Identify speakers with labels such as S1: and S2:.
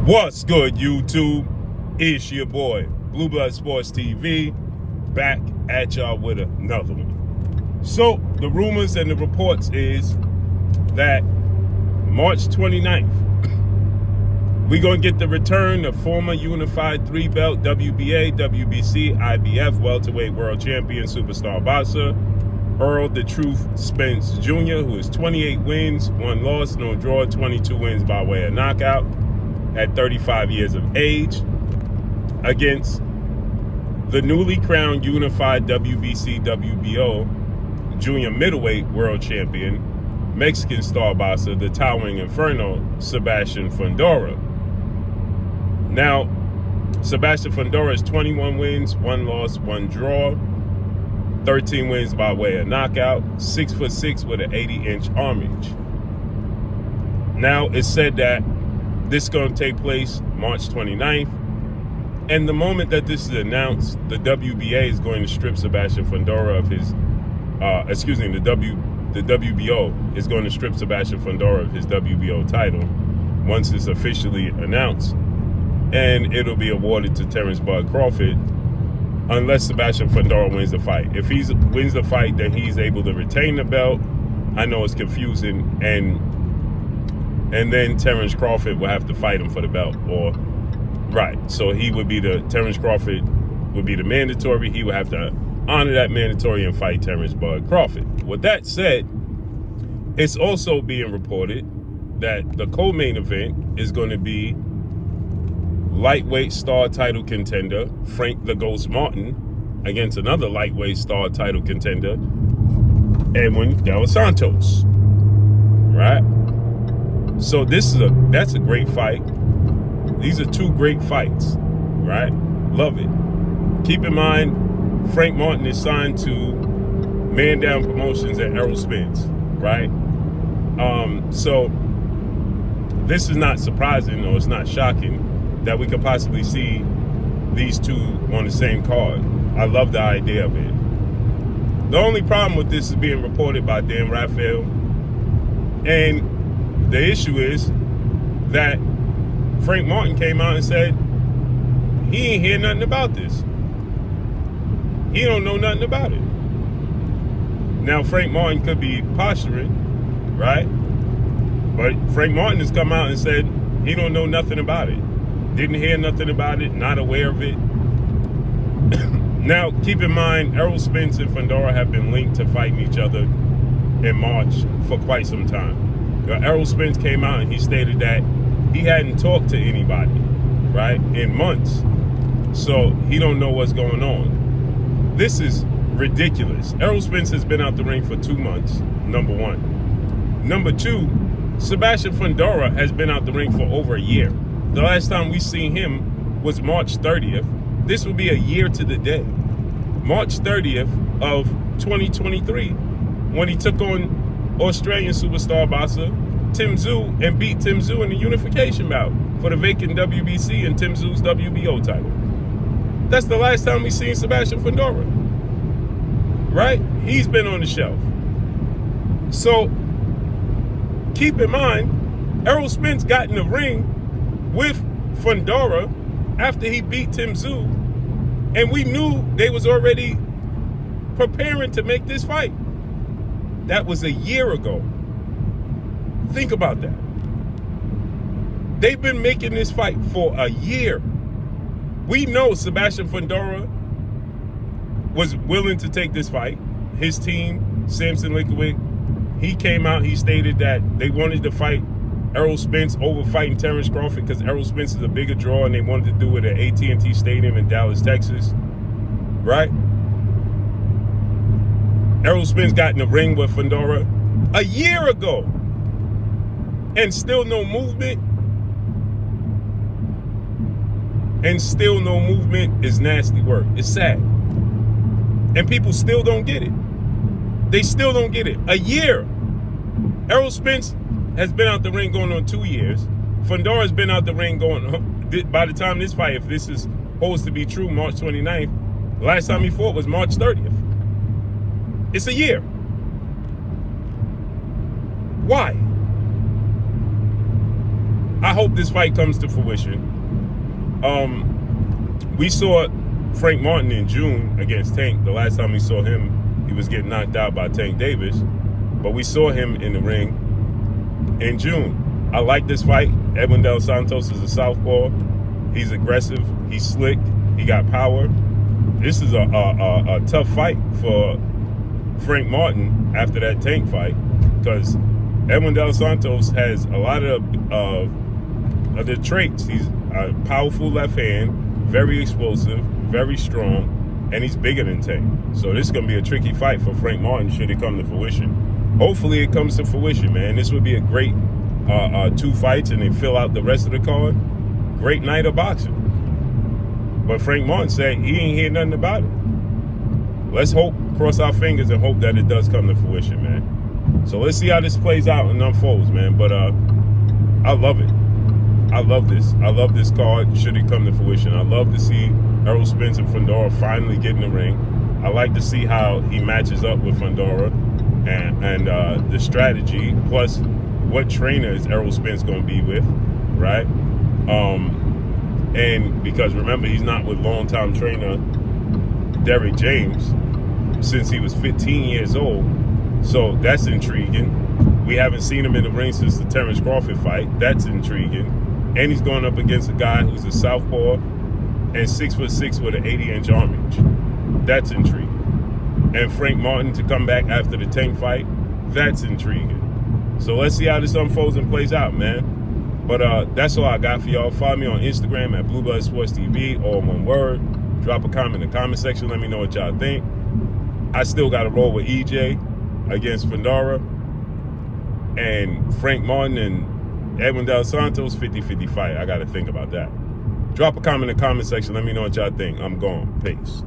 S1: What's good, YouTube? It's your boy, Blue Blood Sports TV, back at y'all with another one. So, the rumors and the reports is that March 29th, we're going to get the return of former unified three-belt WBA, WBC, IBF welterweight world champion superstar boxer, Errol "The Truth" Spence Jr., who is 28 wins, 1 loss, no draw, 22 wins by way of knockout at 35 years of age, against the newly crowned unified WBC, WBO junior middleweight world champion, Mexican star boxer, the towering inferno, Sebastian Fundora. Now, Sebastian Fundora is 21 wins, 1 loss, 1 draw, 13 wins by way of knockout, 6'6" with an 80-inch arm reach. Now, it's said that this is going to take place March 29th. And the moment that this is announced, the WBA is going to strip Sebastian Fundora of his, the WBO is going to strip Sebastian Fundora of his WBO title once it's officially announced. And it'll be awarded to Terrence Bud Crawford unless Sebastian Fundora wins the fight. If he wins the fight, then he's able to retain the belt. I know it's confusing, and then Terrence Crawford will have to fight him for the belt, so he would be Terrence Crawford would be the mandatory. He would have to honor that mandatory and fight Terrence Bud Crawford. With that said, it's also being reported that the co-main event is going to be lightweight star title contender Frank the Ghost Martin against another lightweight star title contender, Edwin Dela Santos. Right? So that's a great fight. These are 2 great fights, right? Love it. Keep in mind, Frank Martin is signed to Man Down Promotions at Errol Spence, right? So this is not surprising, or it's not shocking that we could possibly see these 2 on the same card. I love the idea of it. The only problem with this is being reported by Dan Raphael, and the issue is that Frank Martin came out and said he ain't hear nothing about this. He don't know nothing about it. Now, Frank Martin could be posturing, right? But Frank Martin has come out and said he don't know nothing about it. Didn't hear nothing about it, not aware of it. Now, keep in mind, Errol Spence and Fundora have been linked to fighting each other in March for quite some time. Errol Spence came out and he stated that he hadn't talked to anybody, right, in months. So he don't know what's going on. This is ridiculous. Errol Spence has been out the ring for 2 months, number 1. Number 2, Sebastian Fundora has been out the ring for over a year. The last time we seen him was March 30th. This will be a year to the day. March 30th of 2023, when he took on Australian superstar boxer Tim Tszyu and beat Tim Tszyu in the unification bout for the vacant WBC and Tim Tszyu's WBO title. That's the last time we seen Sebastian Fundora, right? He's been on the shelf. So keep in mind, Errol Spence got in the ring with Fundora after he beat Tim Tszyu, and we knew they was already preparing to make this fight. That was a year ago. Think about that. They've been making this fight for a year. We know Sebastian Fundora was willing to take this fight. His team, Samson Lickowitz, he came out, he stated that they wanted to fight Errol Spence over fighting Terrence Crawford because Errol Spence is a bigger draw, and they wanted to do it at AT&T Stadium in Dallas, Texas, right? Errol Spence got in the ring with Fundora a year ago, and still no movement. And still no movement is nasty work. It's sad. And people still don't get it. They still don't get it. A year. Errol Spence has been out the ring going on 2 years. Fundora's been out the ring going, by the time this fight, if this is supposed to be true, March 29th, the last time he fought was March 30th. It's a year. Why? I hope this fight comes to fruition. We saw Frank Martin in June against Tank. The last time we saw him, he was getting knocked out by Tank Davis. But we saw him in the ring in June. I like this fight. Edwin Dos Santos is a southpaw. He's aggressive. He's slick. He got power. This is a tough fight for Frank Martin after that Tank fight, because Edwin Dos Santos has a lot of the traits. He's a powerful left hand, very explosive, very strong, and he's bigger than Tank. So this is going to be a tricky fight for Frank Martin should it come to fruition. Hopefully it comes to fruition, man. This would be a great 2 fights, and they fill out the rest of the card. Great night of boxing. But Frank Martin said he ain't hear nothing about it. Let's hope, cross our fingers, and hope that it does come to fruition, man. So let's see how this plays out and unfolds, man. But I love it. I love this. I love this card should it come to fruition. I love to see Errol Spence and Fundora finally get in the ring. I like to see how he matches up with Fundora and the strategy, plus what trainer is Errol Spence going to be with, right? And because remember, he's not with longtime trainer Derrick James since he was 15 years old. So that's intriguing. We haven't seen him in the ring since the Terrence Crawford fight. That's intriguing. And he's going up against a guy who's a southpaw and 6'6" with an 80-inch arm reach. That's intriguing. And Frank Martin to come back after the Tank fight, that's intriguing. So let's see how this unfolds and plays out, man. But that's all I got for y'all. Follow me on Instagram at Blueblood Sports TV, all one word. Drop a comment in the comment section. Let me know what y'all think. I still got to roll with EJ against Fundora. And Frank Martin and Edwin Dos Santos, 50-50 fight. I got to think about that. Drop a comment in the comment section. Let me know what y'all think. I'm gone. Peace.